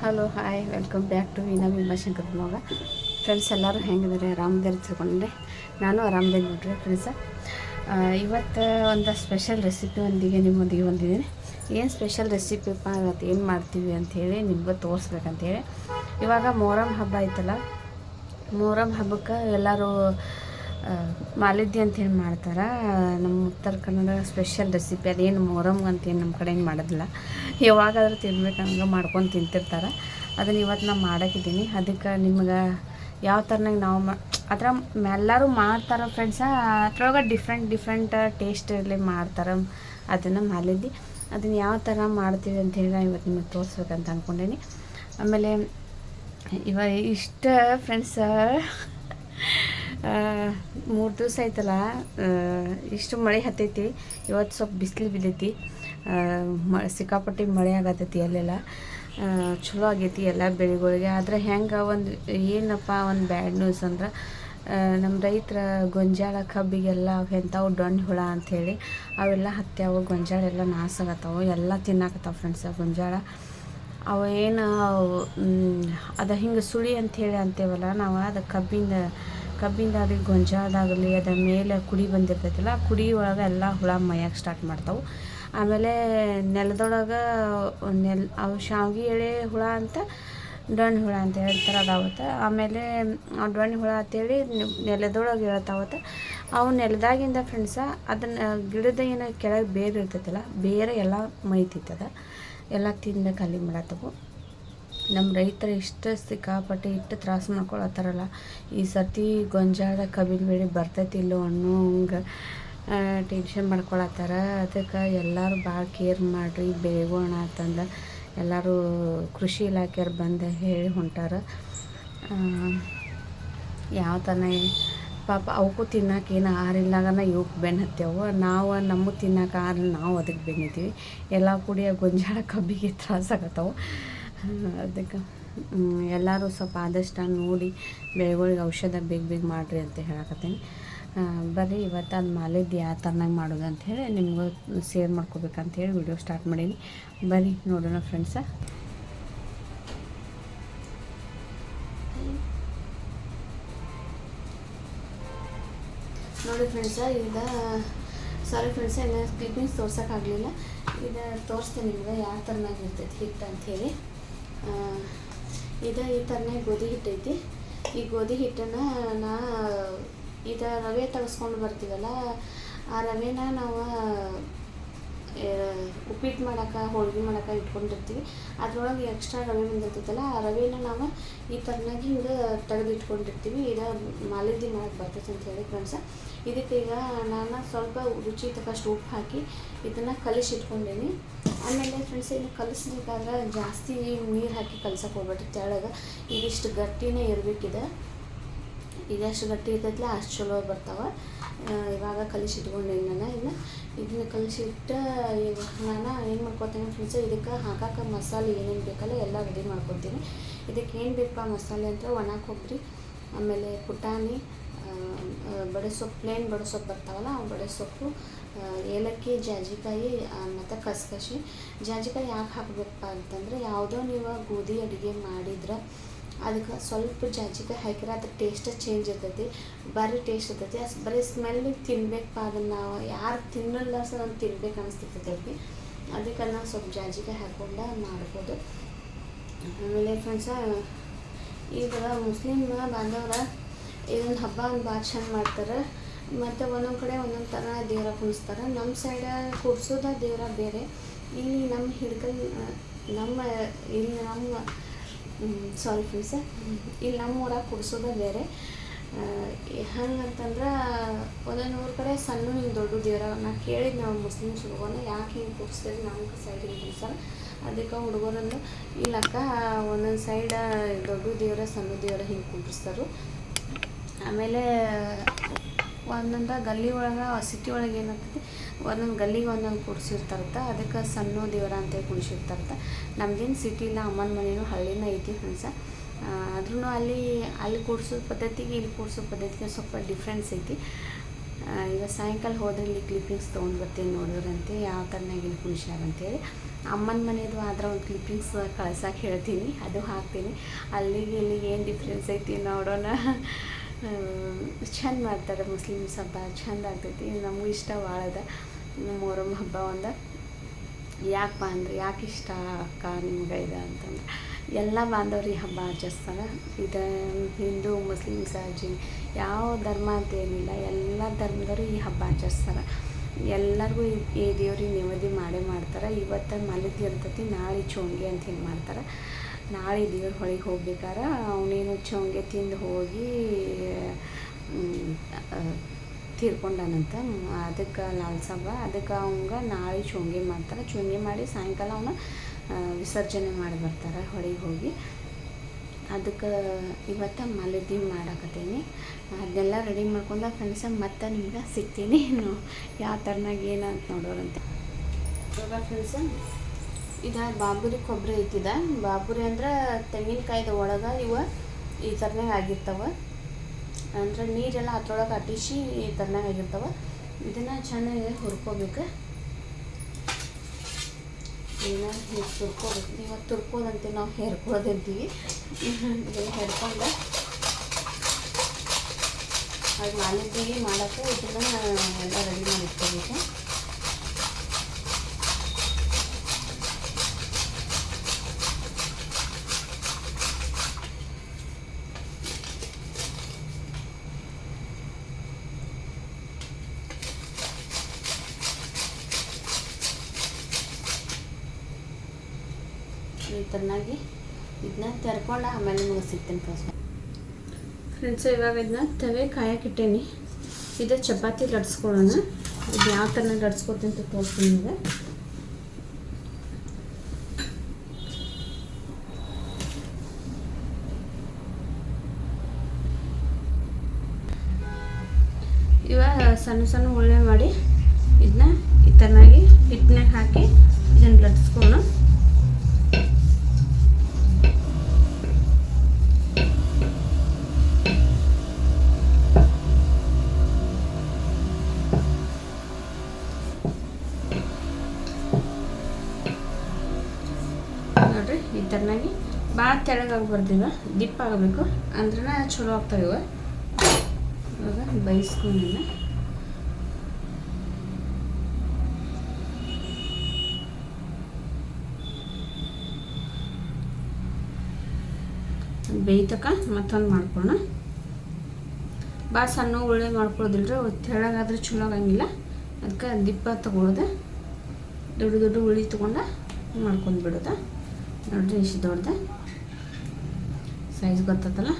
Hello hi welcome back to Veena Bhimashankar blog. Friends ಎಲ್ಲರೂ ಹೆಂಗಿದ್ದಾರೆ, ಆರಾಮದಾರಿ ತಿಳ್ಕೊಂಡ್ರೆ ನಾನು ಆರಾಮದಾಗಿ ನೋಡ್ರಿ ಫ್ರೆಂಡ್ಸ. ಇವತ್ತು ಒಂದು ಸ್ಪೆಷಲ್ ರೆಸಿಪಿ ಒಂದಿಗೆ ನಿಮ್ಮೊಂದಿಗೆ ಬಂದಿದ್ದೀನಿ. ಏನು ಸ್ಪೆಷಲ್ ರೆಸಿಪಿಪ್ಪ, ಇವತ್ತು ಏನು ಮಾಡ್ತೀವಿ ಅಂಥೇಳಿ ನಿಮ್ಗೆ ತೋರಿಸ್ಬೇಕಂತೇಳಿ. ಇವಾಗ ಮೊಹರಂ ಹಬ್ಬ ಆಯ್ತಲ್ಲ, ಮೊಹರಂ ಹಬ್ಬಕ್ಕೆ ಎಲ್ಲರೂ ಮಾಲಿದ್ಯ ಅಂತೇಳಿ ಮಾಡ್ತಾರೆ. ನಮ್ಮ ಉತ್ತರ ಕನ್ನಡ ಸ್ಪೆಷಲ್ ರೆಸಿಪಿ ಅದೇನು ಮೊಹರಂ ಅಂತೇನು ನಮ್ಮ ಕಡೆ ಏನು ಮಾಡೋದಿಲ್ಲ, ಯಾವಾಗಾದ್ರೂ ತಿನ್ಬೇಕು ಹಂಗೆ ಮಾಡ್ಕೊಂಡು ತಿಂತಿರ್ತಾರೆ. ಅದನ್ನು ಇವತ್ತು ನಾನು ಮಾಡೋಕ್ಕಿದ್ದೀನಿ. ಅದಕ್ಕೆ ನಿಮ್ಗೆ ಯಾವ ಥರನಾಗ ನಾವು ಅದರ ಎಲ್ಲರೂ ಮಾಡ್ತಾರೆ ಫ್ರೆಂಡ್ಸ. ಅದ್ರೊಳಗೆ ಡಿಫ್ರೆಂಟ್ ಟೇಸ್ಟಲ್ಲಿ ಮಾಡ್ತಾರೆ ಅದನ್ನು ಮಾಲಿದ್ದಿ. ಅದನ್ನು ಯಾವ ಥರ ಮಾಡ್ತೀವಿ ಅಂತೇಳಿ ನಾನು ಇವತ್ತು ನಿಮಗೆ ತೋರಿಸ್ಬೇಕಂತ ಅಂದ್ಕೊಂಡೀನಿ. ಆಮೇಲೆ ಇಷ್ಟ ಫ್ರೆಂಡ್ಸ 3 ದಿವಸ ಆಯ್ತಲ್ಲ, ಇಷ್ಟು ಮಳೆ ಹತ್ತೈತಿ. ಇವತ್ತು ಸ್ವಲ್ಪ ಬಿಸಿಲು ಬಿದ್ದೈತಿ, ಸಿಕ್ಕಾಪಟ್ಟಿ ಮಳೆ ಆಗತ್ತೈತಿ. ಅಲ್ಲೆಲ್ಲ ಚಲೋ ಆಗೈತಿ ಎಲ್ಲ ಬೆಳೆಗಳಿಗೆ. ಆದರೆ ಹೆಂಗೆ ಏನಪ್ಪ ಒಂದು ಬ್ಯಾಡ್ ನ್ಯೂಸ್ ಅಂದ್ರೆ, ನಮ್ಮ ರೈತರ ಗೊಂಜಾಳ ಕಬ್ಬಿಗೆಲ್ಲ ಎಂಥವು ಡೊಣ್ಣ ಹುಳ ಅಂಥೇಳಿ ಅವೆಲ್ಲ ಹತ್ಯಾವು. ಗೊಂಜಾಳ ಎಲ್ಲ ನಾಶ ಆಗತ್ತವು, ಎಲ್ಲ ತಿನ್ನಾಕತ್ತಾವ ಫ್ರೆಂಡ್ಸ ಗೊಂಜಾಳ. ಅವು ಏನು ಅದು ಹಿಂಗೆ ಸುಳಿ ಅಂಥೇಳಿ ಅಂತೇವಲ್ಲ ನಾವು, ಅದು ಕಬ್ಬಿಂದ ಅದಕ್ಕೆ ಗೊಂಜಾಳದಾಗಲಿ ಅದರ ಮೇಲೆ ಕುಡಿ ಬಂದಿರ್ತೈತಿಲ್ಲ, ಆ ಕುಡಿ ಒಳಗೆ ಎಲ್ಲ ಹುಳ ಮೈಯಾಗ ಸ್ಟಾರ್ಟ್ ಮಾಡ್ತಾವೆ. ಆಮೇಲೆ ನೆಲದೊಳಗೆ ಅವು ಶಾವಿಗೆ ಎಳೆ ಹುಳ ಅಂತ ಡೊಣ್ಣ ಹುಳ ಅಂತ ಹೇಳ್ತಾರೆ, ಅದಾವತ್ತೆ. ಆಮೇಲೆ ಡೊಣ್ಣ ಹುಳ ಅಂತೇಳಿ ನೆಲದೊಳಗೆ ಹೇಳ್ತಾವತ್ತೆ. ಅವು ನೆಲದಾಗಿಂದ ಫ್ರೆಂಡ್ಸ ಅದನ್ನು ಗಿಡದ ಏನೋ ಕೆಳಗೆ ಬೇರೆ ಇರ್ತೈತಿಲ್ಲ, ಬೇರೆ ಎಲ್ಲ ಮೈತಿತ್ತದ, ಎಲ್ಲ ತಿಂದು ಖಾಲಿ ಮಾಡತ್ತವು. ನಮ್ಮ ರೈತರು ಸಿಕ್ಕಾಪಟ್ಟೆ ತ್ರಾಸ ಮಾಡ್ಕೊಳತ್ತಾರಲ್ಲ. ಈ ಸರ್ತಿ ಗೊಂಜಾಳ ಕಬ್ಬಿನ ಬೆಳೆ ಬರ್ತೈತಿಲ್ಲೋ ಅನ್ನೋ ಹಂಗೆ ಟೆನ್ಷನ್ ಮಾಡ್ಕೊಳತ್ತಾರ. ಅದಕ್ಕೆ ಎಲ್ಲರೂ ಭಾಳ ಕೇರ್ ಮಾಡಿರಿ ಬೆಳೆಗೋಣ ಅಂತಂದು ಎಲ್ಲರೂ ಕೃಷಿ ಇಲಾಖೆಯವ್ರು ಬಂದು ಹೇಳಿ ಹೊಂಟಾರ. ಯಾವ ಥರ ಪಾಪ ಅವಕ್ಕೂ ತಿನ್ನೋಕೆ ಏನು ಆರಿಲ್ಲಾಗನ ಇವಕ್ಕೆ ಬೆನ್ನು ಹತ್ಯಾವು. ನಾವು ನಮಗೆ ತಿನ್ನೋಕೆ ಆರಿಲ್ಲ, ನಾವು ಅದಕ್ಕೆ ಬೆನ್ನಿದ್ದೀವಿ. ಎಲ್ಲ ಕೂಡಿ ಗೊಂಜಾಳ ಕಬ್ಬಿಗೆ ತ್ರಾಸಾಗತ್ತವು. ಅದಕ್ಕೆ ಎಲ್ಲರೂ ಸ್ವಲ್ಪ ಆದಷ್ಟು ನೋಡಿ ಬೆಳೆಗಳಿಗೆ ಔಷಧ ಬೇಗ ಮಾಡಿರಿ ಅಂತ ಹೇಳಕತ್ತೀನಿ. ಬರ್ರಿ ಇವತ್ತು ಅದು ಮಾಲಿದ್ದು ಯಾವ ಥರನಾಗ ಮಾಡೋದು ಅಂಥೇಳಿ ನಿಮ್ಗೆ ಶೇರ್ ಮಾಡ್ಕೋಬೇಕಂತೇಳಿ ವಿಡಿಯೋ ಸ್ಟಾರ್ಟ್ ಮಾಡೀನಿ. ಬರ್ರಿ ನೋಡೋಣ ಫ್ರೆಂಡ್ಸ. ನೋಡಿ ಫ್ರೆಂಡ್ಸ, ಸಾರಿ ಫ್ರೆಂಡ್ಸ, ಇನ್ನು ಕ್ಲಿಪ್ಪಿಂಗ್ಸ್ ತೋರ್ಸೋಕ್ಕಾಗಲಿಲ್ಲ. ಇದು ತೋರಿಸ್ತೀನಿ ನಿಮ್ಗೆ ಯಾವ ಥರನಾಗ ಇರ್ತೈತಿ ಹಿಟ್ಟು ಅಂಥೇಳಿ. ಈ ಥರನೇ ಗೋಧಿ ಹಿಟ್ಟು ಐತಿ. ಈ ಗೋಧಿ ಹಿಟ್ಟನ್ನು ರವೆ ತೆಗೆಸ್ಕೊಂಡು ಬರ್ತೀವಲ್ಲ, ಆ ರವೆನ ನಾವು ಉಪ್ಪಿಟ್ಟು ಮಾಡೋಕೆ ಹೋಳಿಗೆ ಮಾಡೋಕೆ ಇಟ್ಕೊಂಡಿರ್ತೀವಿ. ಅದ್ರೊಳಗೆ ಎಕ್ಸ್ಟ್ರಾ ರವೆ ಬಂದಿರ್ತೈತಲ್ಲ, ಆ ರವೆನ ನಾವು ಈ ಥರನಾಗಿ ಹಿಂಗೆ ತೆಗೆದು ಇಟ್ಕೊಂಡಿರ್ತೀವಿ. ಇದು ಮಾಲಿದ್ದಿ ಮಾಡೋಕೆ ಬರ್ತೈತೆ ಅಂತ ಹೇಳಿ ಫ್ರೆಂಡ್ಸ. ಇದಕ್ಕೆ ಈಗ ನಾನು ಸ್ವಲ್ಪ ರುಚಿ ತಕ್ಕಷ್ಟು ಉಪ್ಪು ಹಾಕಿ ಇದನ್ನು ಕಲಿಸಿಟ್ಕೊಂಡೀನಿ. ಆಮೇಲೆ ಫ್ರೆಂಡ್ಸ್, ಇನ್ನು ಕಲಿಸ್ಬೇಕಾದ್ರೆ ಜಾಸ್ತಿ ನೀರು ಹಾಕಿ ಕಲ್ಸಕ್ಕೆ ಹೋಗ್ಬೇಡ್ರಿ. ತೆಳಗೆ ಇದಿಷ್ಟು ಗಟ್ಟಿನೇ ಇರಬೇಕಿದೆ. ಇದೆಷ್ಟು ಗಟ್ಟಿ ಇರ್ತೈತಿಲ್ಲ ಅಷ್ಟು ಚಲೋ ಬರ್ತಾವೆ. ಇವಾಗ ಕಲಿಸಿಟ್ಕೊಂಡೇನಿ ನಾನು. ಇದನ್ನ ಕಲಿಸಿಟ್ಟು ಈಗ ನಾನು ಏನು ಮಾಡ್ಕೊತೀನಿ ಫ್ರೆಂಡ್ಸ್, ಇದಕ್ಕೆ ಹಾಕೋಕೆ ಮಸಾಲೆ ಏನೇನು ಬೇಕಲ್ಲ ಎಲ್ಲ ರೆಡಿ ಮಾಡ್ಕೊತೀನಿ. ಇದಕ್ಕೆ ಏನು ಬೇಕಪ್ಪ ಮಸಾಲೆ ಅಂತ ಒಣ ಕೊಬ್ಬರಿ, ಆಮೇಲೆ ಪುಟಾಣಿ, ಬಡೆಸೊಪ್ಪು, ಪ್ಲೇನ್ ಬಡೆಸೊಪ್ಪು ಬರ್ತಾವಲ್ಲ ಆ ಬಡೆಸೊಪ್ಪು, ಏಲಕ್ಕಿ, ಜಾಜಿಕಾಯಿ ಮತ್ತು ಕಸಕಸಿ. ಜಾಜಿಕಾಯಿ ಯಾಕೆ ಹಾಕಬೇಕಪ್ಪ ಅಂತಂದರೆ, ಯಾವುದೋ ನೀವು ಗೋಧಿ ಅಡುಗೆ ಮಾಡಿದ್ರೆ ಅದಕ್ಕೆ ಸ್ವಲ್ಪ ಜಾಜಿಕಾಯಿ ಹಾಕಿದ್ರೆ ಅದ್ರ ಟೇಸ್ಟೇ ಚೇಂಜ್ ಇರ್ತೈತಿ, ಭಾರಿ ಟೇಸ್ಟ್ ಇರ್ತೈತಿ. ಬರೀ ಸ್ಮೆಲ್ಲಿಗೆ ತಿನ್ಬೇಕಪ್ಪ, ಅದನ್ನು ನಾವು ಯಾರು ತಿನ್ನಲ್ಲ ಸರ್ ಅದು ತಿನ್ಬೇಕು ಅನಿಸ್ತಿರ್ತೈತಿ. ಅದಕ್ಕೆ ನಾವು ಸ್ವಲ್ಪ ಜಾಜಿಕಾಯಿ ಹಾಕ್ಕೊಂಡು ಮಾಡ್ಬೋದು. ಆಮೇಲೆ ಫ್ರೆಂಡ್ಸ, ಈಗ ಮುಸ್ಲಿಮ್ ಬಾಂಧವರ ಇದೊಂದು ಹಬ್ಬ ಭಾಳ ಚಂದ ಮಾಡ್ತಾರೆ. ಮತ್ತು ಒಂದೊಂದು ಕಡೆ ಒಂದೊಂದು ಥರ ದೇವ್ರ ಕುಣಿಸ್ತಾರೆ. ನಮ್ಮ ಸೈಡ ಕೂಡ್ಸೋದ ದೇವ್ರ ಬೇರೆ. ಇಲ್ಲಿ ಸಾರಿ ಫ್ರೆಂಡ್ಸ, ಇಲ್ಲಿ ನಮ್ಮ ಊರಾಗ ಕೂಡ್ಸೋದ ಬೇರೆ. ಹಂಗಂತಂದ್ರೆ ಒಂದೊಂದು ಊರ ಕಡೆ ಸಣ್ಣ ಹಿಂಗೆ ದೊಡ್ಡ ದೇವ್ರ ನಾ ಕೇಳಿದ್ದು, ನಾವು ಮುಸ್ಲಿಮ್ಸ್ ಹುಡುಗರನ್ನ ಯಾಕೆ ಹಿಂಗೆ ಕೂಡಿಸ್ತೀವಿ, ನಮ್ಮ ಸೈಡ್ ಹಿಂಗೆ ಕೂಡ್ಸಲ್ಲ. ಅದಕ್ಕೆ ಹುಡುಗರನ್ನು ಇಲ್ಲಕ್ಕ ಒಂದೊಂದು ಸೈಡ ದೊಡ್ಡ ದೇವ್ರ ಸಣ್ಣ ದೇವ್ರ ಹಿಂಗೆ ಕೂಡಿಸ್ತಾರೆ. ಆಮೇಲೆ ಒಂದೊಂದು ಗಲ್ಲಿ ಒಳಗೆ ಸಿಟಿ ಒಳಗೆ ಏನಾಗ್ತೈತಿ, ಒಂದೊಂದು ಗಲ್ಲಿಗೆ ಒಂದೊಂದು ಕೂಡಿಸಿರ್ತಾರತ್ತ. ಅದಕ್ಕೆ ಸಣ್ಣ ದೇವರ ಅಂತೇಳಿ ಕುಣಿಸಿರ್ತಾರತ್ತ. ನಮ್ದೇನು ಸಿಟಿ ಇಲ್ಲ, ಅಮ್ಮನ ಮನೇನು ಹಳ್ಳಿನ ಐತಿ ಫ್ರೆಂಡ್ಸ. ಆದ್ರೂ ಅಲ್ಲಿ ಕೂಡಿಸೋ ಪದ್ಧತಿಗೆ ಇಲ್ಲಿ ಕೂಡಿಸೋ ಪದ್ಧತಿಗೆ ಸ್ವಲ್ಪ ಡಿಫ್ರೆನ್ಸ್ ಐತಿ. ಈಗ ಸಾಯಂಕಾಲ ಹೋದ್ರೆ ಇಲ್ಲಿ ಕ್ಲಿಪ್ಪಿಂಗ್ಸ್ ತೊಗೊಂಡು ಬರ್ತೀನಿ ನೋಡಿದ್ರಂತೆ ಯಾವ ಥರನಾಗಿನ ಹುಷಾರು ಅಂತೇಳಿ. ಅಮ್ಮನ ಮನೆಯದು ಆದ್ರೆ ಒಂದು ಕ್ಲಿಪ್ಪಿಂಗ್ಸ್ ಕಳ್ಸಕ್ಕೆ ಹೇಳ್ತೀನಿ, ಅದು ಹಾಕ್ತೀನಿ. ಅಲ್ಲಿಗೆ ಇಲ್ಲಿಗೆ ಏನು ಡಿಫ್ರೆನ್ಸ್ ಐತಿ ನೋಡೋಣ. ಚಂದ ಮಾಡ್ತಾರೆ ಮುಸ್ಲಿಮ್ಸ್ ಹಬ್ಬ, ಚಂದ ಆಗ್ತೈತಿ. ನಮಗೂ ಇಷ್ಟ ಭಾಳ ಅದ ಮೊಹರಂ ಹಬ್ಬ. ಒಂದು ಯಾಕಪ್ಪ ಅಂದ್ರೆ ಯಾಕೆ ಇಷ್ಟ ಅಕ್ಕ ನಿಮ್ಗೆ ಇದು ಅಂತಂದ್ರೆ ಎಲ್ಲ ಬಾಂಧವ್ರು ಈ ಹಬ್ಬ ಆಚರಿಸ್ತಾರೆ. ಇದು ಹಿಂದೂ ಮುಸ್ಲಿಮ್ಸ್ ಜೈನ್ ಯಾವ ಧರ್ಮ ಅಂತ ಏನಿಲ್ಲ, ಎಲ್ಲ ಧರ್ಮದವರು ಈ ಹಬ್ಬ ಆಚರಿಸ್ತಾರೆ. ಎಲ್ಲರಿಗೂ ಈ ದೇವ್ರಿಗೆ ನಿವೇದಿ ಮಾಡೇ ಮಾಡ್ತಾರೆ. ಇವತ್ತು ಮಲಗಿ ಇರ್ತೈತಿ, ನಾಳೆ ಚೋಂಗೆ ಅಂತ ಹಿಂಗೆ ಮಾಡ್ತಾರೆ. ನಾಳೆ ದೇವ್ರ ಹೊಳಿಗೆ ಹೋಗ್ಬೇಕಾರೆ ಅವನೇನು ಚೋಂಗೆ ತಿಂದು ಹೋಗಿ ತೀರ್ಕೊಂಡಾನಂತ. ಅದಕ್ಕೆ ಲಾಲ್ಸಬ್ಬ, ಅದಕ್ಕೆ ಅವಂಗೆ ನಾಳೆ ಚೋಂಗೆ ಮಾಡ್ತಾರೆ. ಚೋಂಗೆ ಮಾಡಿ ಸಾಯಂಕಾಲ ಅವನ್ನ ವಿಸರ್ಜನೆ ಮಾಡಿ ಬರ್ತಾರೆ ಹೊಳಿಗೆ ಹೋಗಿ. ಅದಕ್ಕೆ ಇವತ್ತು ಮಲದಿ ಮಾಡಾಕತ್ತೀನಿ. ಅದನ್ನೆಲ್ಲ ರೆಡಿ ಮಾಡ್ಕೊಂಡ ಫ್ರೆಂಡ್ಸ ಮತ್ತೆ ನಿಮ್ಗೆ ಸಿಗ್ತೀನಿ ಯಾವ ಥರನಾಗ ಏನಂತ ನೋಡೋರಂತೆ. ಇವಾಗ ಫ್ರೆಂಡ್ಸ ಇದು ಬಾಂಬುರಿ ಕೊಬ್ಬರಿ ಐತಿದ. ಬಾಂಬುರಿ ಅಂದ್ರೆ ತೆಂಗಿನಕಾಯ್ದು ಒಳಗೆ ಇವು ಈ ಥರನಾಗ ಆಗಿರ್ತಾವೆ. ಅಂದ್ರೆ ನೀರೆಲ್ಲ ಅದ್ರೊಳಗೆ ಅಟ್ಟಿಸಿ ಈ ಥರನಾಗ ಆಗಿರ್ತಾವೆ. ಇದನ್ನು ಚೆನ್ನಾಗಿ ಹುರ್ಕೋಬೇಕು. ಇದನ್ನ ಹೀಗೆ ತುರ್ಕೋಬೇಕು. ಇವತ್ತು ತುರ್ಕೋದಂತೆ ನಾವು ಹೆರ್ಕೊಳ್ಳೋದಂತೀವಿ. ಇದನ್ನು ಹೆರ್ಕೊಂಡು ಅದು ಮಾಲಿದ್ದಿಗೆ ಮಾಡೋಕ್ಕೆ ಇದನ್ನು ಎಲ್ಲ ರೆಡಿ ಮಾಡಿ ಇಟ್ಕೋಬೇಕು. ಈ ಥರನಾಗಿ ಇದನ್ನ ತೆರ್ಕೊಂಡು ಆಮೇಲೆ ನಿಮಗೆ ಸಿಗ್ತೇನೆ ಫ್ರೆಂಡ್ಸ್. ಇವಾಗ ಇದನ್ನ ತವೆ ಕಾಯಕ್ಕಿಟ್ಟೇನಿ. ಇದು ಚಪಾತಿ ಲಟ್ಸ್ಕೊಳ್ಳೋಣ. ಇದು ಯಾವ ಥರ ಲಟ್ಸ್ಕೊತೀನಿ ಅಂತ ತೋರಿಸ್ತೀನಿ ನಿಮಗೆ. ಇವಾಗ ಸಣ್ಣ ಸಣ್ಣ ಉಳ್ಳೆ ಮಾಡಿ ಇದನ್ನ ಈ ಥರನಾಗಿ ಹಿಟ್ಟಿನಾಗ ಹಾಕಿ ಇದನ್ನು ಲಟ್ಸ್ಕೊಳ್ಳೋಣ. ನೋಡ್ರಿ ಈ ಥರನಾಗಿ ಭಾಳ ತೆಳಗಾಗ್ಬಾರ್ದಿವ, ದಿಪ್ ಆಗಬೇಕು ಅಂದ್ರೆ ಚಲೋ ಆಗ್ತಾವೆ ಇವ. ಇವಾಗ ಬೇಯಿಸ್ಕೊಂಡಿನ ಬೇಯ್ತಕ ಮತ್ತೊಂದು ಮಾಡ್ಕೊಳ್ಳೋಣ. ಭಾಳ ಸಣ್ಣ ಉಳ್ಳೆ ಮಾಡ್ಕೊಳ್ಳೋದಿಲ್ರಿ, ತೆಳಗಾದ್ರೆ ಚಲೋ ಆಗಂಗಿಲ್ಲ. ಅದಕ್ಕೆ ದಿಪ್ಪ ತೊಗೊಳೋದು, ದೊಡ್ಡ ದೊಡ್ಡ ಉಳ್ಳಿ ತೊಗೊಂಡು ಮಾಡ್ಕೊಂಡು ಬಿಡೋದು. ನೋಡ್ರಿ ಇಷ್ಟು ದೊಡ್ಡದ ಸೈಜ್ ಗೊತ್ತಲ್ಲ,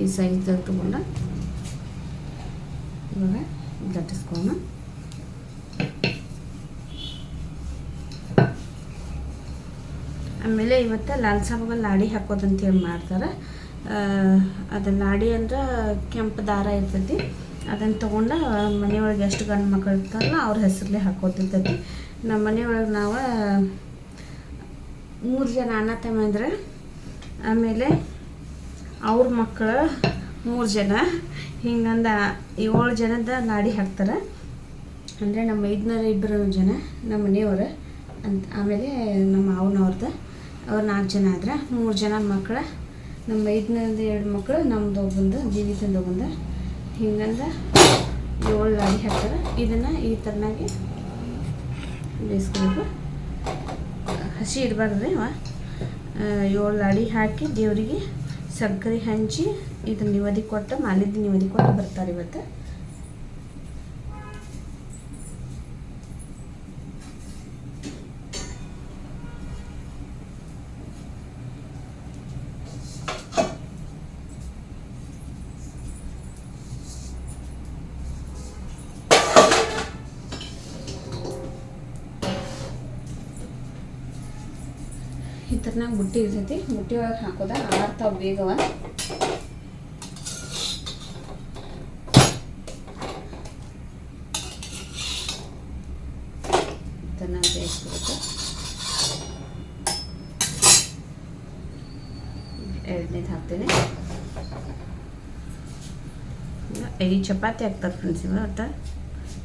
ಈ ಸೈಜ್ದಾಗ ತೊಗೊಂಡು ಇವಾಗ ಲಟ್ಟಿಸ್ಕೊಳ್ಳೋಣ. ಆಮೇಲೆ ಇವತ್ತು ಲಾಲ್ ಸಾಬಾಗ ಲಾಡಿ ಹಾಕೋದಂತೇಳಿ ಮಾಡ್ತಾರೆ. ಅದು ಲಾಡಿ ಅಂದ್ರೆ ಕೆಂಪು ದಾರ ಇರ್ತೈತಿ. ಅದನ್ನು ತೊಗೊಂಡು ಮನೆಯೊಳಗೆ ಎಷ್ಟು ಗಂಡು ಮಕ್ಕಳು ಇರ್ತಾರಲ್ಲ ಅವ್ರ ಹೆಸರಲ್ಲೇ ಹಾಕೋತಿರ್ತೈತಿ. ನಮ್ಮ ಮನೆಯೊಳಗೆ ನಾವು 3 ಜನ ಅಣ್ಣ ತಮ್ಮಂದ್ರೆ, ಆಮೇಲೆ ಅವ್ರ ಮಕ್ಕಳು 3 ಜನ, ಹಿಂಗಂದ 7 ಜನದ ಲಾಡಿ ಹಾಕ್ತಾರೆ. ಅಂದರೆ ನಮ್ಮ ಐದನೂರ 2 ಜನ ನಮ್ಮ ಮನೆಯವರು ಅಂತ. ಆಮೇಲೆ ನಮ್ಮ ಅವನವ್ರದ್ದು ಅವ್ರು 4 ಜನ ಆದ್ರೆ 3 ಜನ ಮಕ್ಕಳು. ನಮ್ಮ 502 ಮಕ್ಕಳು, ನಮ್ಮದು ಒಬ್ಬಂದು ಜೀವಿತಂದು ಒಬ್ಬಂದು, ಹಿಂಗಂದ 7 ಲಾಡಿ ಹಾಕ್ತಾರೆ. ಇದನ್ನು ಈ ಥರನಾಗಿ ಬೇಯಿಸ್ಕೊಬೇಕು. ಹಸಿ ಇರಬಾರ್ದು. 7 ಲಾಡಿ ಹಾಕಿ ದೇವರಿಗೆ ಸಕ್ಕರೆ ಹಂಚಿ ಇದನ್ನು ನಿವೇದಿ ಕೊಟ್ಟು, ಮಾಲಿದ್ದು ನಿವೇದಿ ಕೊಟ್ಟು ಬರ್ತಾರೆ ಇವತ್ತು. ಈ ಥರನಾಗ ಬುಟ್ಟಿ ಇರ್ತೈತಿ. ಬುಟ್ಟಿ ಒಳಗೆ ಹಾಕೋದ ಆರ್ತಾವ ಬೇಗವ. ಥರನಾಗ ಬೇಯಿಸ್ಬೇಕು. ಎರಡನೇದು ಹಾಕ್ತೇನೆ. 5 ಚಪಾತಿ ಆಗ್ತದೆ ಫ್ರೆಂಡ್ಸ್. ಇವತ್ತು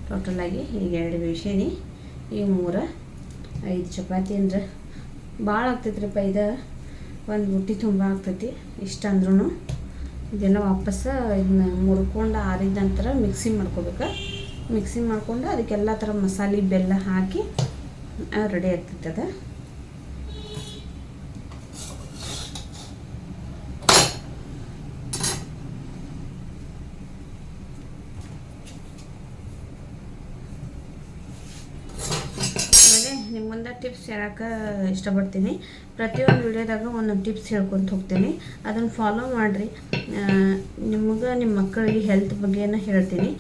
ಟೋಟಲಾಗಿ ಈಗ 2 ಬೇಯಿಸೀನಿ, ಈ 3 5 ಚಪಾತಿ ಅಂದ್ರೆ ಭಾಳ ಆಗ್ತೈತ್ರಿಪ್ಪ. ಇದು ಒಂದು ಬುಟ್ಟಿ ತುಂಬ ಆಗ್ತೈತಿ. ಇಷ್ಟ ಅಂದ್ರೂ ಇದೆಲ್ಲ ವಾಪಸ್ಸು ಇದನ್ನ ಮುರ್ಕೊಂಡು ಆರಿದ ನಂತರ ಮಿಕ್ಸಿ ಮಾಡ್ಕೋಬೇಕು. ಮಿಕ್ಸಿ ಮಾಡ್ಕೊಂಡು ಅದಕ್ಕೆಲ್ಲ ಥರ ಮಸಾಲೆ ಬೆಲ್ಲ ಹಾಕಿ ರೆಡಿ ಆಗ್ತೈತೆ ಅದು. ನಿಮ್ಮ ಮುಂದೆ ಟಿಪ್ಸ್ ಹೇಳೋಕೆ ಇಷ್ಟಪಡ್ತೀನಿ. ಪ್ರತಿಯೊಂದು ವಿಡಿಯೋದಾಗ ಒಂದೊಂದು ಟಿಪ್ಸ್ ಹೇಳ್ಕೊತ ಹೋಗ್ತೀನಿ, ಅದನ್ನು ಫಾಲೋ ಮಾಡಿರಿ. ನಿಮಗೆ ನಿಮ್ಮ ಮಕ್ಕಳಿಗೆ ಹೆಲ್ತ್ ಬಗ್ಗೆನ ಹೇಳ್ತೀನಿ.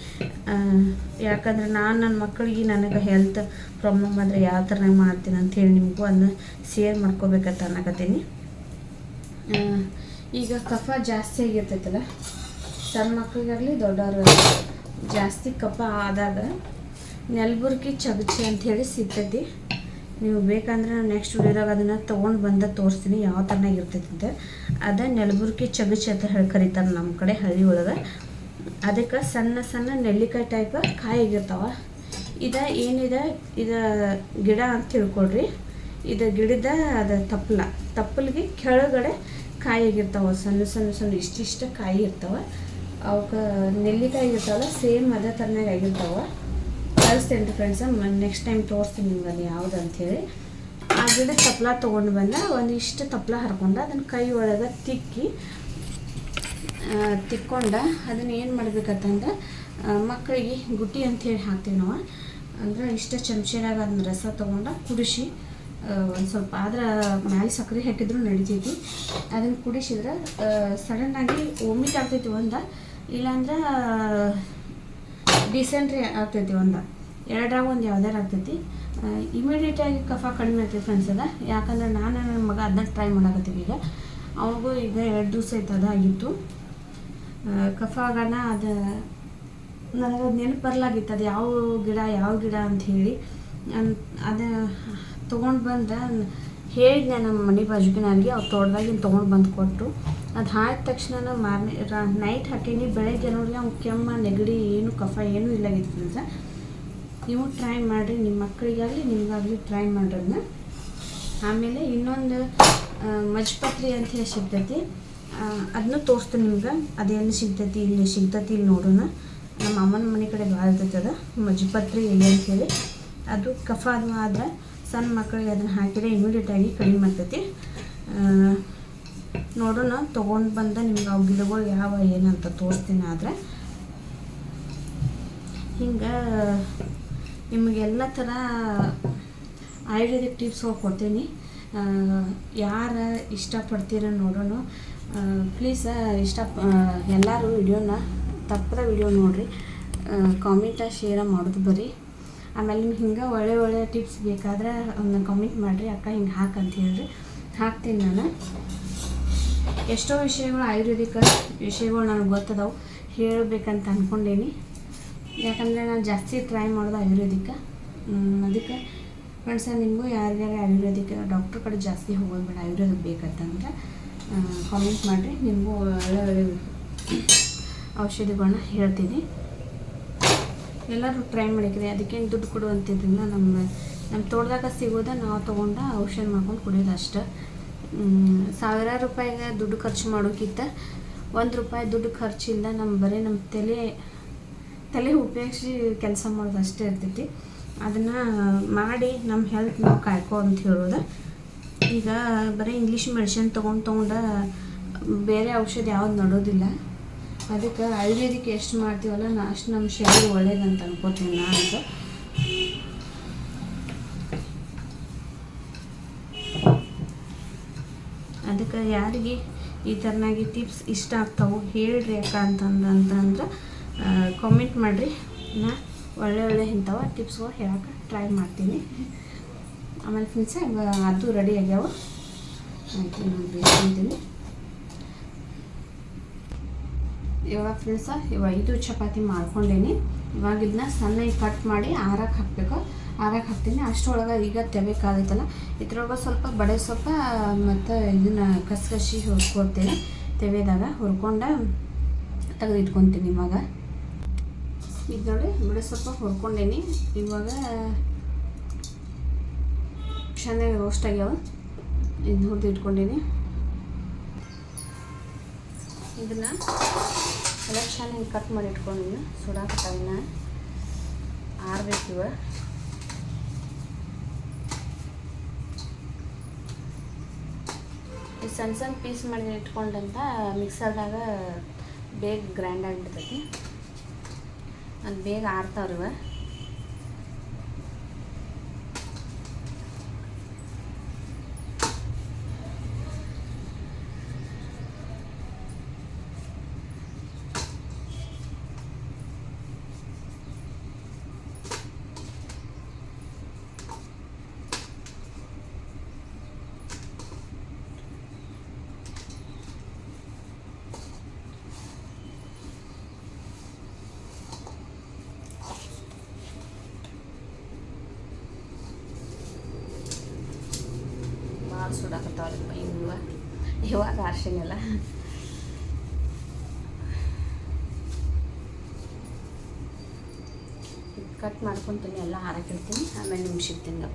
ಯಾಕಂದರೆ ನಾನು ನನ್ನ ಮಕ್ಕಳಿಗೆ ನನಗೆ ಹೆಲ್ತ್ ಪ್ರಾಬ್ಲಮ್ ಆದರೆ ಯಾವ ಥರ ಮಾಡ್ತೀನಿ ಅಂಥೇಳಿ ನಿಮಗೂ ಅದನ್ನ ಶೇರ್ ಮಾಡ್ಕೋಬೇಕಂತ ಅನ್ನಕತ್ತೀನಿ. ಈಗ ಕಫ ಜಾಸ್ತಿ ಆಗಿರ್ತೈತಲ್ಲ, ಸಣ್ಣ ಮಕ್ಕಳಿಗಾಗಲಿ ದೊಡ್ಡವ್ರಿಗಾಗಲಿ ಜಾಸ್ತಿ ಕಫ ಆದಾಗ ನೆಲಬುರ್ಗಿ ಚಗಚಿ ಅಂಥೇಳಿ ಸಿಗ್ತೈತಿ. ನೀವು ಬೇಕಂದ್ರೆ ನಾನು ನೆಕ್ಸ್ಟ್ ವಿಡಿಯೋದಾಗ ಅದನ್ನು ತೊಗೊಂಡು ಬಂದು ತೋರಿಸ್ತೀನಿ ಯಾವ ಥರನಾಗ ಇರ್ತೈತಿ ಅಂತ. ಅದ ನೆಲಬುರ್ಗಿ ಚಗಚಿ ಅಂತ ಹೇಳಿ ಕರೀತಾರೆ ನಮ್ಮ ಕಡೆ ಹಳ್ಳಿ ಒಳಗೆ. ಅದಕ್ಕೆ ಸಣ್ಣ ಸಣ್ಣ ನೆಲ್ಲಿಕಾಯಿ ಟೈಪ್ ಕಾಯಿಗಿರ್ತಾವ. ಇದು ಏನಿದೆ ಇದು ಗಿಡ ಅಂತ ತಿಳ್ಕೊಳ್ರಿ. ಇದು ಗಿಡದ ಅದು ತಪ್ಪಲಿಗೆ ಕೆಳಗಡೆ ಕಾಯಿಗಿರ್ತಾವೆ. ಸಣ್ಣ ಸಣ್ಣ ಸಣ್ಣ ಇಷ್ಟಿಷ್ಟ ಕಾಯಿ ಇರ್ತಾವೆ. ಅವಕ್ಕೆ ನೆಲ್ಲಿಕಾಯಿ ಇರ್ತಾವಲ್ಲ ಸೇಮ್ ಅದೇ ಥರನಾಗ ಆಗಿರ್ತಾವೆ. ಕಳಿಸ್ತೇನೆ ಫ್ರೆಂಡ್ಸ, ನೆಕ್ಸ್ಟ್ ಟೈಮ್ ತೋರಿಸ್ತೀನಿ ನಿಮ್ಗೆ ಅದು ಯಾವುದು ಅಂಥೇಳಿ. ಆ ಗಿಡ ತಪ್ಪಲ ತೊಗೊಂಡು ಬಂದ ಒಂದಿಷ್ಟು ತಪ್ಪಲ ಹರ್ಕೊಂಡು ಅದನ್ನು ಕೈ ಒಳಗೆ ತಿಕ್ಕೊಂಡು ಅದನ್ನು ಏನು ಮಾಡ್ಬೇಕಂತಂದ್ರೆ ಮಕ್ಕಳಿಗೆ ಗುಟ್ಟಿ ಅಂಥೇಳಿ ಹಾಕ್ತೀವಿ ನಾವು. ಅಂದ್ರೆ ಇಷ್ಟ ಚಮಚೆನಾಗ ಅದನ್ನ ರಸ ತೊಗೊಂಡು ಕುಡಿಸಿ ಒಂದು ಸ್ವಲ್ಪ ಆದ್ರೆ ಮ್ಯಾಲೆ ಸಕ್ಕರೆ ಹಾಕಿದ್ರು ನಡಿತೈತಿ. ಅದನ್ನು ಕುಡಿಸಿದ್ರೆ ಸಡನ್ನಾಗಿ ವಾಮಿಟ್ ಆಗ್ತೈತಿ ಒಂದು, ಇಲ್ಲಾಂದ್ರೆ ಡಿಸೆಂಟ್ರಿ ಆಗ್ತೈತಿ. ಎರಡರಾಗ ಒಂದು ಯಾವ್ದಾರು ಆಗ್ತೈತಿ. ಇಮಿಡಿಯೇಟಾಗಿ ಕಫ ಕಡಿಮೆ ಆಗ್ತೈತಿ ಫ್ರೆಂಡ್ಸ್. ಅದ ಯಾಕಂದ್ರೆ ನಾನು ನನ್ನ ಮಗ ಅದನ್ನ ಟ್ರೈ ಮಾಡಕತ್ತೀವಿ. ಈಗ ಅವನಿಗೂ ಈಗ 2 ದಿವಸ ಆಯ್ತು ಅದಾಗಿತ್ತು. ಕಫ ಆಗೋಣ ಅದು ನನಗೆ ನೆನಪು ಬರಲಾಗಿತ್ತು ಅದು ಯಾವ ಗಿಡ ಅಂಥೇಳಿ. ಅದು ತೊಗೊಂಡು ಬಂದು ಹೇಳಿದ್ದೆ ನಮ್ಮ ಮನೆ ಬಾಜುಕಿನವ್ರಿಗೆ. ಅವ್ರು ತೋಟದಾಗಿನ ತೊಗೊಂಡು ಬಂದು ಕೊಟ್ಟರು. ಅದು ಹಾಕಿದ ತಕ್ಷಣ ನೈಟ್ ಹಾಕೀನಿ, ಬೆಳಗ್ಗೆ ನೋಡಿ ಅವ್ನು ಕೆಮ್ಮ ನೆಗಡಿ ಏನು ಕಫ ಏನೂ ಇಲ್ಲಾಗಿತ್ತು ಫ್ರೆಂಡ್ಸ. ನೀವು ಟ್ರೈ ಮಾಡಿರಿ, ನಿಮ್ಮ ಮಕ್ಕಳಿಗಾಗಲಿ ನಿಮಗಾಗಲಿ ಟ್ರೈ ಮಾಡ್ರನ್ನ. ಆಮೇಲೆ ಇನ್ನೊಂದು ಮಜ್ಪತ್ರಿ ಅಂತ ಹೇಳಿ ಸಿಗ್ತೈತಿ, ಅದನ್ನು ತೋರಿಸ್ತೀನಿ ನಿಮ್ಗೆ. ಅದೇನು ಸಿಗ್ತೈತಿ ಇಲ್ಲಿ ನೋಡೋಣ. ನಮ್ಮ ಅಮ್ಮನ ಮನೆ ಕಡೆ ಭಾಳ ಇರ್ತೈತಿ ಅದು ಮಜ್ಪತ್ರಿ ಎಲೆ ಅಂಥೇಳಿ. ಅದು ಕಫ ಅದು ಆದ್ರೆ ಸಣ್ಣ ಮಕ್ಕಳಿಗೆ ಅದನ್ನು ಹಾಕಿದ್ರೆ ಇಮಿಡಿಯೇಟಾಗಿ ಕಡಿಮೆ ಆಗ್ತೈತಿ. ನೋಡೋಣ, ತೊಗೊಂಡು ಬಂದ ನಿಮ್ಗೆ ಅವು ಗಿಡಗಳು ಯಾವ ಏನಂತ ತೋರಿಸ್ತೀನಿ. ಆದರೆ ಹಿಂಗೆ ನಿಮಗೆಲ್ಲ ಥರ ಆಯುರ್ವೇದಿಕ್ ಟಿಪ್ಸ್ಗಳು ಕೊಡ್ತೀನಿ. ಯಾರು ಇಷ್ಟಪಡ್ತೀರ ನೋಡೋಣ. ಪ್ಲೀಸ್ ಎಲ್ಲರೂ ವಿಡಿಯೋನ ತಪ್ಪದ ವಿಡಿಯೋ ನೋಡಿರಿ, ಕಾಮೆಂಟ ಶೇರ ಮಾಡೋದು ಬರ್ರಿ. ಆಮೇಲೆ ನಿಮ್ಗೆ ಹಿಂಗೆ ಒಳ್ಳೆ ಟಿಪ್ಸ್ ಬೇಕಾದ್ರೆ ಒಂದು ಕಾಮೆಂಟ್ ಮಾಡಿರಿ, ಅಕ್ಕ ಹಿಂಗೆ ಹಾಕಂತ ಹೇಳ್ರಿ, ಹಾಕ್ತೀನಿ ನಾನು. ಎಷ್ಟೋ ವಿಷಯಗಳು ಆಯುರ್ವೇದಿಕ್ ವಿಷಯಗಳು ನನಗೆ ಗೊತ್ತದವು, ಹೇಳಬೇಕಂತ ಅಂದ್ಕೊಂಡೇನಿ. ಯಾಕಂದರೆ ನಾನು ಜಾಸ್ತಿ ಟ್ರೈ ಮಾಡೋದು ಆಯುರ್ವೇದಿಕ್. ಅದಕ್ಕೆ ಫ್ರೆಂಡ್ಸ, ನಿಮಗೂ ಯಾರ್ಯಾರು ಆಯುರ್ವೇದಿಕ್ ಡಾಕ್ಟ್ರ್ ಕಡೆ ಜಾಸ್ತಿ ಹೋಗೋದು ಬೇಡ, ಆಯುರ್ವೇದಿಕ್ ಬೇಕಂತಂದ್ರೆ ಕಾಮೆಂಟ್ ಮಾಡಿರಿ. ನಿಮಗೂ ಒಳ್ಳೆ ಔಷಧಿಗಳನ್ನ ಹೇಳ್ತೀನಿ. ಎಲ್ಲರೂ ಟ್ರೈ ಮಾಡಿಕ್ರಿ. ಅದಕ್ಕೇನು ದುಡ್ಡು ಕೊಡುವಂತಿದ್ದಿಲ್ಲ. ನಮ್ಮ ತೋಟದಾಗ ಸಿಗೋದ ನಾವು ತೊಗೊಂಡು ಔಷಧ ಮಾಡ್ಕೊಂಡು ಕುಡಿಯೋದು ಅಷ್ಟೆ. ಸಾವಿರಾರು ರೂಪಾಯಿಗೆ ದುಡ್ಡು ಖರ್ಚು ಮಾಡೋಕ್ಕಿಂತ 1 ರೂಪಾಯಿ ದುಡ್ಡು ಖರ್ಚಿಲ್ಲ. ನಮ್ಮ ತಲೆ ಉಪಯೋಗಿಸಿ ಕೆಲಸ ಮಾಡೋದು ಅಷ್ಟೇ ಇರ್ತೈತಿ. ಅದನ್ನು ಮಾಡಿ ನಮ್ಮ ಹೆಲ್ತ್ ನಾವು ಕಾಯ್ಕೊ ಅಂತ ಹೇಳೋದು. ಈಗ ಬರೀ ಇಂಗ್ಲೀಷ್ ಮೆಡಿಸಿನ್ ತೊಗೊಂಡು ಬೇರೆ ಔಷಧ ಯಾವ್ದು ನಡೋದಿಲ್ಲ. ಅದಕ್ಕೆ ಆಯುರ್ವೇದಿಕ್ ಎಷ್ಟು ಮಾಡ್ತೀವಲ್ಲ ಅಷ್ಟು ನಮ್ಮ ಶರೀರ ಒಳ್ಳೇದಂತ ಅನ್ಕೋತೀನಿ ನಾನು. ಅದಕ್ಕೆ ಯಾರಿಗೆ ಈ ಥರನಾಗಿ ಟಿಪ್ಸ್ ಇಷ್ಟ ಆಗ್ತಾವೆ ಹೇಳ್ರಿ ಅಕ್ಕ ಅಂತಂದ್ರೆ ಕಾಮೆಂಟ್ ಮಾಡಿರಿ. ನಾ ಒಳ್ಳೆ ಇಂಥವ ಟಿಪ್ಸ್ಗಳು ಹೇಳೋಕೆ ಟ್ರೈ ಮಾಡ್ತೀನಿ. ಆಮೇಲೆ ಫ್ರೆಂಡ್ಸ ಅದು ರೆಡಿ ಆಗ್ಯಾವ. ಆಯ್ತು, ನಾನು ಬೇಯಿಸ್ತೀನಿ ಇವಾಗ ಫ್ರೆಂಡ್ಸ. ಇವಾಗ 5 ಚಪಾತಿ ಮಾಡ್ಕೊಂಡೇನಿ. ಇವಾಗ ಇದನ್ನ ಸಣ್ಣಗೆ ಕಟ್ ಮಾಡಿ ಆರಕ್ಕೆ ಹಾಕಬೇಕು. ಆರಕ್ಕೆ ಹಾಕ್ತೀನಿ. ಅಷ್ಟರೊಳಗೆ ಈಗ ತೆಬೇಕಾಗೈತಲ್ಲ, ಇದ್ರೊಳಗೆ ಸ್ವಲ್ಪ ಬಡೆ ಸೊಪ್ಪ ಮತ್ತು ಇದನ್ನು ಕಸಿ ಹುರ್ಕೊಡ್ತೀನಿ. ತೆವೆದಾಗ ಹುರ್ಕೊಂಡು ತೆಗೆದಿಟ್ಕೊತೀನಿ. ಇವಾಗ ಇದು ನೋಡಿ ಬಿಡಿ ಸ್ವಲ್ಪ ಹುರ್ಕೊಂಡೇನಿ. ಇವಾಗ ಚೆನ್ನಾಗಿ ರೋಸ್ಟ್ ಆಗ್ಯಾವ. ಇದು ಹುರಿದು ಇಟ್ಕೊಂಡೀನಿ. ಇದನ್ನು ಎಲ್ಲ ಚೆನ್ನಾಗಿ ಕಟ್ ಮಾಡಿ ಇಟ್ಕೊಂಡಿದ್ದೀನಿ. ಸುಡಾಕತ್ತಾವಿನ ಆರ್ಬೇಕಿವ. ಈ ಸಣ್ಣ ಸಣ್ಣ ಪೀಸ್ ಮಾಡಿ ಇಟ್ಕೊಂಡಂತ ಮಿಕ್ಸರ್ದಾಗ ಬೇಗ ಗ್ರೈಂಡ್ ಆಗಿಬಿಡ್ತೈತಿ. ಅದು ಬೇಗ ಆರ್ತಾವ್ರಿವ. ಭಾಳ ಸುಡಾಕತ್ತಾವ್ರಿಪ್ಪ ಇವಾಗ ಆರ್ಸಿನಲ್ಲ. ಕಟ್ ಮಾಡ್ಕೊತೀನಿ, ಎಲ್ಲ ಹಾರಕ್ಕಿಡ್ತೀನಿ, ಆಮೇಲೆ ನಿಮ್ಗೆ ಸಿಗ್ತೀನಿ.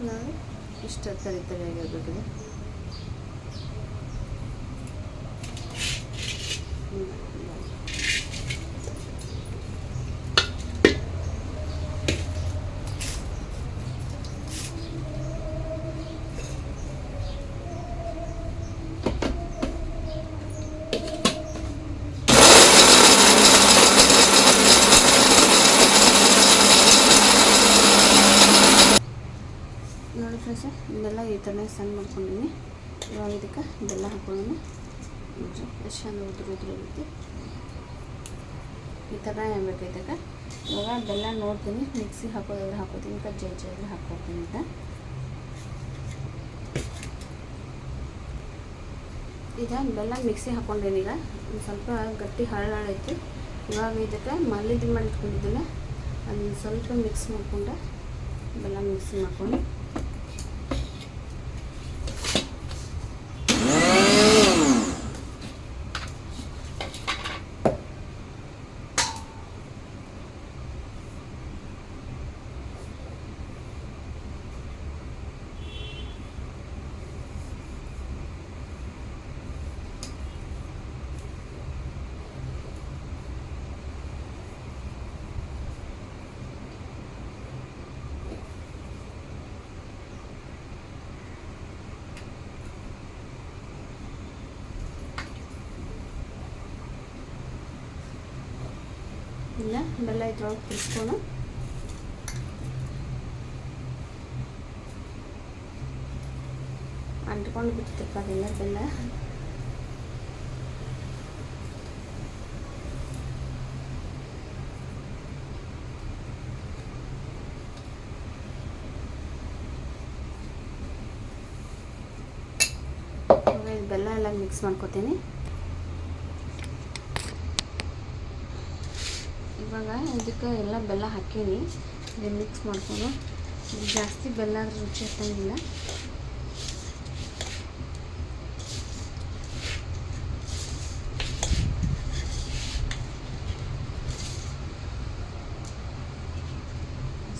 ನೋಡಿ ಇಷ್ಟ ತರಿಯಾಗಿರ್ಬೇಕಿದೆ. ನೋಡಿ ಫ್ರೆಂಡ್ಸ್, ಇದೆಲ್ಲ ಈ ಥರನೇ ಸಣ್ಣ ಮಾಡ್ಕೊಂಡಿನಿ. ಇವಾಗ ಇದಕ್ಕೆ ಬೆಲ್ಲ ಹಾಕೊಳ್ಳೋಣ. ಎಷ್ಟು ಚಂದ ಉದುರಿರುತ್ತೆ. ಈ ಥರ ಬೇಕೈತಕ್ಕ. ಇವಾಗ ಬೆಲ್ಲ ನೋಡ್ತೀನಿ, ಮಿಕ್ಸಿ ಹಾಕೋದಾದ್ರೆ ಹಾಕೋತೀನಿ, ಜಜ್ಜಾದ್ರೆ ಹಾಕೋತೀನಿ ಅಂತ. ಈಗ ಬೆಲ್ಲ ಮಿಕ್ಸಿ ಹಾಕ್ಕೊಂಡೇನಿ. ಈಗ ಒಂದು ಸ್ವಲ್ಪ ಗಟ್ಟಿ ಹರಳೈತಿ. ಇವಾಗ ಇದಕ್ಕೆ ಮಲ್ಲಿಗೆ ಮಾಡಿ ಇಟ್ಕೊಂಡಿದ್ದಿಲ್ಲ, ಅದನ್ನು ಸ್ವಲ್ಪ ಮಿಕ್ಸ್ ಮಾಡಿಕೊಂಡು ಬೆಲ್ಲ ಮಿಕ್ಸ್ ಮಾಡ್ಕೊಂಡು ಇಲ್ಲ ಬೆಲ್ಲ ಇದ್ರೊಳಗೆ ತಿರ್ಸ್ಕೊಂಡು ಅಂಟ್ಕೊಂಡು ಬಿಡ್ತೈತಪ್ಪ ಅದೆಲ್ಲ ಬೆಲ್ಲ. ಬೆಲ್ಲ ಎಲ್ಲ ಮಿಕ್ಸ್ ಮಾಡ್ಕೊತೀನಿ. ಇವಾಗ ಇದಕ್ಕೆ ಎಲ್ಲ ಬೆಲ್ಲ ಹಾಕೀನಿ, ಇದು ಮಿಕ್ಸ್ ಮಾಡ್ಕೊಂಡು. ಜಾಸ್ತಿ ಬೆಲ್ಲ ಆದ್ರೆ ರುಚಿ ಹತ್ತಂಗಿಲ್ಲ.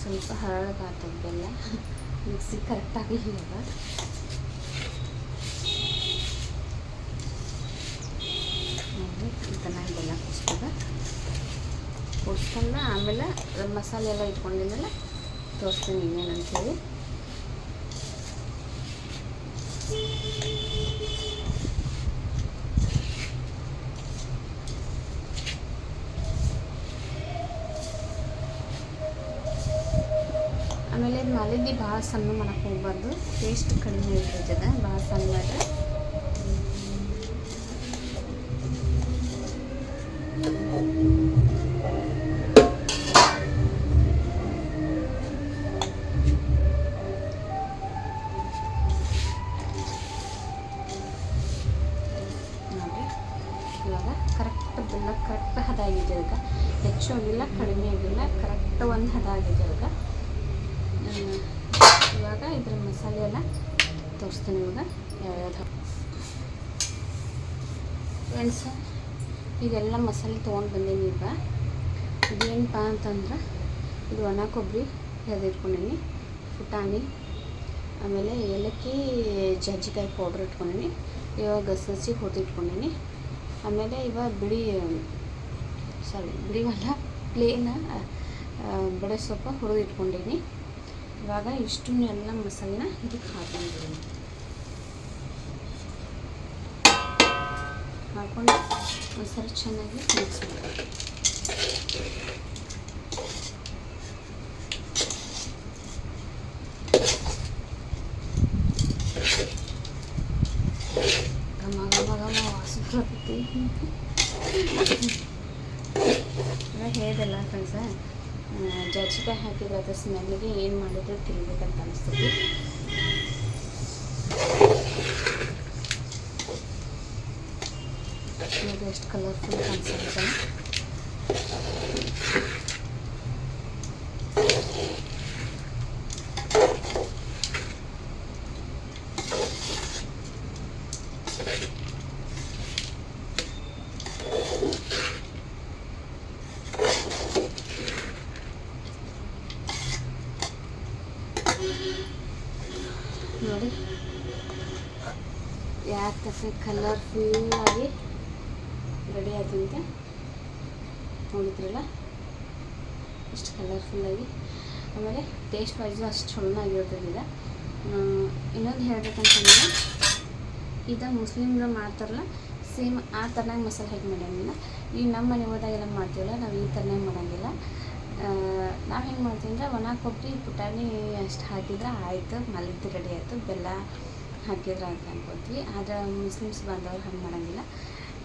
ಸ್ವಲ್ಪ ಹರಳಗಾಗ್ತದೆ ಬೆಲ್ಲ, ಮಿಕ್ಸಿ ಕರೆಕ್ಟಾಗಿ ಇವಾಗ ನೋಡಿ ಚೆನ್ನಾಗಿ ಬೆಲ್ಲ ಕುಡಿಸ್ಕೊಂಡು ಆಮೇಲೆ ಮಸಾಲೆ ಎಲ್ಲ ಇಟ್ಕೊಂಡಿದ್ದೆಲ್ಲ ತೋರಿಸ್ತೀನಿ ಇನ್ನೇನಂತೇಳಿ. ಮಾಲಿದ್ದಿ ಭಾಳ ಸಣ್ಣ ಮಾಡಕ್ಕೆ ಹೋಗ್ಬಾರ್ದು, ಟೇಸ್ಟ್ ಕಡಿಮೆ ಇರ್ತದೆ ಭಾಳ ಸಣ್ಣ ಮಾಡಿದ್ರೆ. ಇವಾಗ ಕರೆಕ್ಟ್ ಹದ ಆಗಿದೆ ಅದಕ್ಕೆ, ಹೆಚ್ಚು ಆಗಿಲ್ಲ ಕಡಿಮೆ ಆಗಿಲ್ಲ, ಕರೆಕ್ಟ್ ಒಂದು ಹದ ಆಗಿದೆ ಅದಕ್ಕೆ. ಇವಾಗ ಇದ್ರ ಮಸಾಲೆ ಎಲ್ಲ ತೋರಿಸ್ತೀನಿ ಇವಾಗ ಯಾವ್ಯಾವ್ದು. ಫ್ರೆಂಡ್ಸ್, ಇದೆಲ್ಲ ಮಸಾಲೆ ತೊಗೊಂಡು ಬಂದೀನಿ. ಈಗ ಇದೇನಪ್ಪ ಅಂತಂದ್ರೆ ಇದು ಒಣ ಕೊಬ್ಬರಿ ಇಟ್ಕೊಂಡೀನಿ, ಪುಟಾಣಿ, ಆಮೇಲೆ ಏಲಕ್ಕಿ, ಜಾಜಿಕಾಯಿ ಪೌಡ್ರ್ ಇಟ್ಕೊಂಡೀನಿ, ಇವಾಗ ಗಸಗಸಿ ಹುರಿದಿಟ್ಕೊಂಡೀನಿ, ಆಮೇಲೆ ಇವಾಗ ಬಿಡಿ ಹೊಲ ಪ್ಲೇನ್ ಬಡೆ ಸೊಪ್ಪು ಹುರಿದಿಟ್ಕೊಂಡೀನಿ. ಇವಾಗ ಇಷ್ಟನ್ನು ಎಲ್ಲ ಮಸಾಲೆನ ಇದಕ್ಕೆ ಹಾಕೊಂಡಿದ್ದೀನಿ. ಹಾಕ್ಕೊಂಡು ಒಂದ್ಸರಿ ಚೆನ್ನಾಗಿ ಮಿಕ್ಸ್ ಮಾಡಿ. ವಾಸನೆ ಬರ್ತೈತಿ. ಹೇಳಿದೆಲ್ಲ ಫ್ರೆಂಡ್ಸ, ಜಾಜಿಕಾಯಿ ಹಾಕಿದ್ರೆ ಅದ್ರ ಸ್ಮೆಲ್ಗೆ ಏನು ಮಾಡಿದ್ರು ತಿನ್ಬೇಕಂತ ಅನಿಸ್ತೈತಿ. ಇವಾಗ ಎಷ್ಟು ಕಲರ್ಫುಲ್ ಕಾಣಿಸುತ್ತೆ. ನೋಡಿ ಯಾಕೆ ಕಲರ್ಫುಲ್ಲಾಗಿ ರೆಡಿ ಆಯ್ತು ಅಂತ ನೋಡಿದ್ರಲ್ಲ, ಇಷ್ಟು ಕಲರ್ಫುಲ್ಲಾಗಿ. ಆಮೇಲೆ ಟೇಸ್ಟ್ ವೈಸು ಅಷ್ಟು ಚಲೋನಾಗಿರ್ತದೆ. ಈಗ ಇನ್ನೊಂದು ಹೇಳ್ಬೇಕಂತಂದ್ರೆ, ಇದು ಮುಸ್ಲಿಮ್ರು ಮಾಡ್ತಾರಲ್ಲ ಸೇಮ್ ಆ ಥರನಾಗ ಮಸಾಲೆ ಹಾಕಿ ಮಾಡೋಂಗಿಲ್ಲ. ಈಗ ನಮ್ಮ ಮನೆ ಹೋದಾಗೆಲ್ಲ ಮಾಡ್ತೀವಲ್ಲ, ನಾವು ಈ ಥರನಾಗ ಮಾಡೋಂಗಿಲ್ಲ. ನಾವು ಹೆಂಗೆ ಮಾಡ್ತೀವಿ ಅಂದರೆ ಒಣ ಕೊಬ್ಬರಿ ಪುಟಾಣಿ ಅಷ್ಟು ಹಾಕಿದ್ರೆ ಆಯಿತು, ಮಲ್ಲಿದ್ದು ರೆಡಿ ಆಯಿತು, ಬೆಲ್ಲ ಹಾಕಿದ್ರೆ ಅಂತ ಅನ್ಕೊತೀವಿ. ಆದರೆ ಮುಸ್ಲಿಮ್ಸ್ ಬಂದವ್ರು ಹಂಗೆ ಮಾಡೋಂಗಿಲ್ಲ.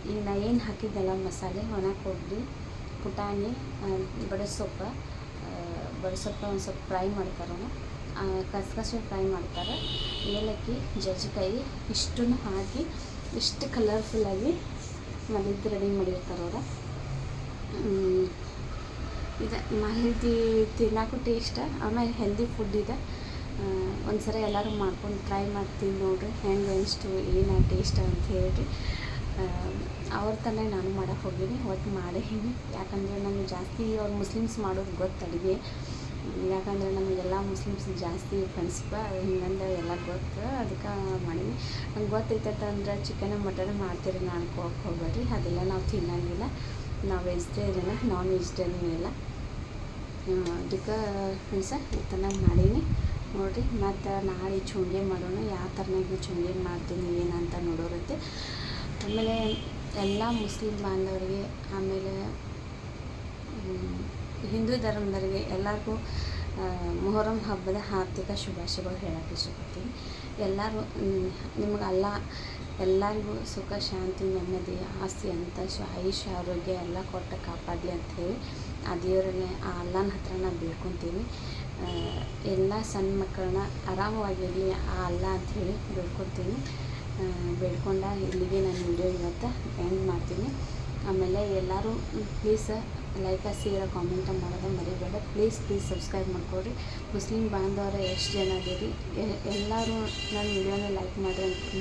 ಈಗ ನಾ ಏನು ಹಾಕಿದ್ದೆಲ್ಲ ಮಸಾಲೆ, ಒಣ ಕೊಬ್ಬರಿ, ಪುಟಾಣಿ, ಬಡಸೊಪ್ಪು ಒಂದು ಸ್ವಲ್ಪ ಫ್ರೈ ಮಾಡ್ತಾರೆ, ಕಸಕಸೆ ಫ್ರೈ ಮಾಡ್ತಾರೆ, ಏಲಕ್ಕಿ, ಜಾಜಿಕಾಯಿ ಇಷ್ಟನ್ನು ಹಾಕಿ ಇಷ್ಟು ಕಲರ್ಫುಲ್ಲಾಗಿ ಮಲ್ಲಿದ್ದು ರೆಡಿ ಮಾಡಿರ್ತಾರೆ ಅವರು. ಇದು ಮಾಹಿತಿ ತಿನ್ನೋಕ್ಕೂ ಟೇಸ್ಟ್, ಆಮೇಲೆ ಹೆಲ್ದಿ ಫುಡ್ ಇದೆ. ಒಂದ್ಸರಿ ಎಲ್ಲರೂ ಮಾಡ್ಕೊಂಡು ಟ್ರೈ ಮಾಡ್ತೀನಿ ನೋಡಿರಿ, ಹೆಂಗೆ ಅನಿಸ್ತು ಏನು ಟೇಸ್ಟ್ ಅಂತ ಹೇಳಿ. ಅವ್ರ ಥರನೇ ನಾನು ಮಾಡೋಕ್ಕೆ ಹೋಗೀನಿ, ಒಟ್ಟು ಮಾಡೀನಿ. ಯಾಕಂದರೆ ನಮಗೆ ಜಾಸ್ತಿ ಅವ್ರು ಮುಸ್ಲಿಮ್ಸ್ ಮಾಡೋದು ಗೊತ್ತು ಅಡುಗೆ. ಯಾಕಂದರೆ ನಮಗೆಲ್ಲ ಮುಸ್ಲಿಮ್ಸ್ ಜಾಸ್ತಿ ಫ್ರೆಂಡ್ಸ್ಗ ಹಿಂಗಂದ್ರೆ ಎಲ್ಲ ಗೊತ್ತು, ಅದಕ್ಕೆ ಮಾಡೀನಿ. ನಂಗೆ ಗೊತ್ತೈತೈತೆ ಅಂದ್ರೆ ಚಿಕನ್ ಮಟನ್ ಮಾಡ್ತೀರಿ ನಾನು ಅನ್ಕೋಕ್ಕೆ ಹೋಗ್ಬೇಡ್ರಿ, ಅದೆಲ್ಲ ನಾವು ತಿನ್ನೋಂಗಿಲ್ಲ. ನಾವು ವೆಜಿಟೇರಿಯನ್, ನಾನ್ ವೆಜಿಟೇರಿಯನ್ ಎಲ್ಲ. ಅದಕ್ಕೆ ಫ್ರೆಂಡ್ಸ ಈ ಥರನಾಗ ಮಾಡೀನಿ ನೋಡಿರಿ. ಮತ್ತು ನಾಳೆ ಚುಂಗೆ ಮಾಡೋಣ, ಯಾವ ಥರನಾಗಿ ಚುಂಗೆ ಮಾಡ್ತೀನಿ ಏನಂತ ನೋಡೋರೈತೆ. ಆಮೇಲೆ ಎಲ್ಲ ಮುಸ್ಲಿಮ್ ಬಾಂಧವರಿಗೆ, ಆಮೇಲೆ ಹಿಂದೂ ಧರ್ಮದವರಿಗೆ ಎಲ್ಲರಿಗೂ ಮೊಹರಂ ಹಬ್ಬದ ಹಾರ್ದಿಕ ಶುಭಾಶಯಗಳು ಹೇಳೋಕ್ಕೆ ಇಷ್ಟಪಡ್ತೀನಿ. ಎಲ್ಲರೂ ನಿಮ್ಗೆ ಎಲ್ಲರಿಗೂ ಸುಖ, ಶಾಂತಿ, ನೆಮ್ಮದಿ, ಆಸ್ತಿ, ಅಂತಸ್ತು, ಆಯುಷ್ಯ, ಆರೋಗ್ಯ ಎಲ್ಲ ಕೊಟ್ಟು ಕಾಪಾಡಲಿ ಅಂಥೇಳಿ ಆ ದೇವರನ್ನೇ ಆ ಅಲ್ಲನ ಹತ್ರ ನಾನು ಬೇಡ್ಕೊತೀನಿ. ಎಲ್ಲ ಸಣ್ಣ ಮಕ್ಕಳನ್ನ ಆರಾಮವಾಗಿರಲಿ ಆ ಅಲ್ಲ ಅಂಥೇಳಿ ಬೇಡ್ಕೊಂಡ ಇಲ್ಲಿಗೆ ನಾನು ವಿಡಿಯೋ ಇವತ್ತು ಎಂಡ್ ಮಾಡ್ತೀನಿ. ಆಮೇಲೆ ಎಲ್ಲರೂ ಪ್ಲೀಸ್ ಲೈಕ್, ಶೇರ್, ಕಾಮೆಂಟ್ ಮಾಡೋದು ಮರಿಬೇಡ. ಪ್ಲೀಸ್ ಸಬ್ಸ್ಕ್ರೈಬ್ ಮಾಡ್ಕೊಳ್ರಿ. ಮುಸ್ಲಿಮ್ ಬಾಂಧವರು ಎಷ್ಟು ಜನ ಅದೀರಿ, ಎಲ್ಲರೂ ನನ್ನ ವಿಡಿಯೋನ ಲೈಕ್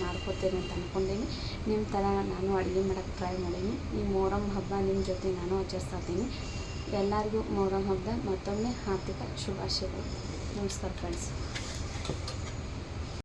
ಮಾಡ್ಕೊತೀರಿ ಅಂತ ಅಂದ್ಕೊಂಡೀನಿ. ನಿಮ್ಮ ಥರ ನಾನು ಅಡುಗೆ ಮಾಡೋಕ್ಕೆ ಟ್ರೈ ಮಾಡೀನಿ. ಈ ಮೊಹರಂ ಹಬ್ಬ ನಿಮ್ಮ ಜೊತೆ ನಾನು ಆಚರಿಸ್ತಾ ಇದ್ದೀನಿ. ಎಲ್ಲರಿಗೂ ಮೊಹರಂ ಹಬ್ಬದ ಮತ್ತೊಮ್ಮೆ ಹಾರ್ದಿಕ ಶುಭಾಶಯಗಳು. ನಮಸ್ಕಾರ ಫ್ರೆಂಡ್ಸ್.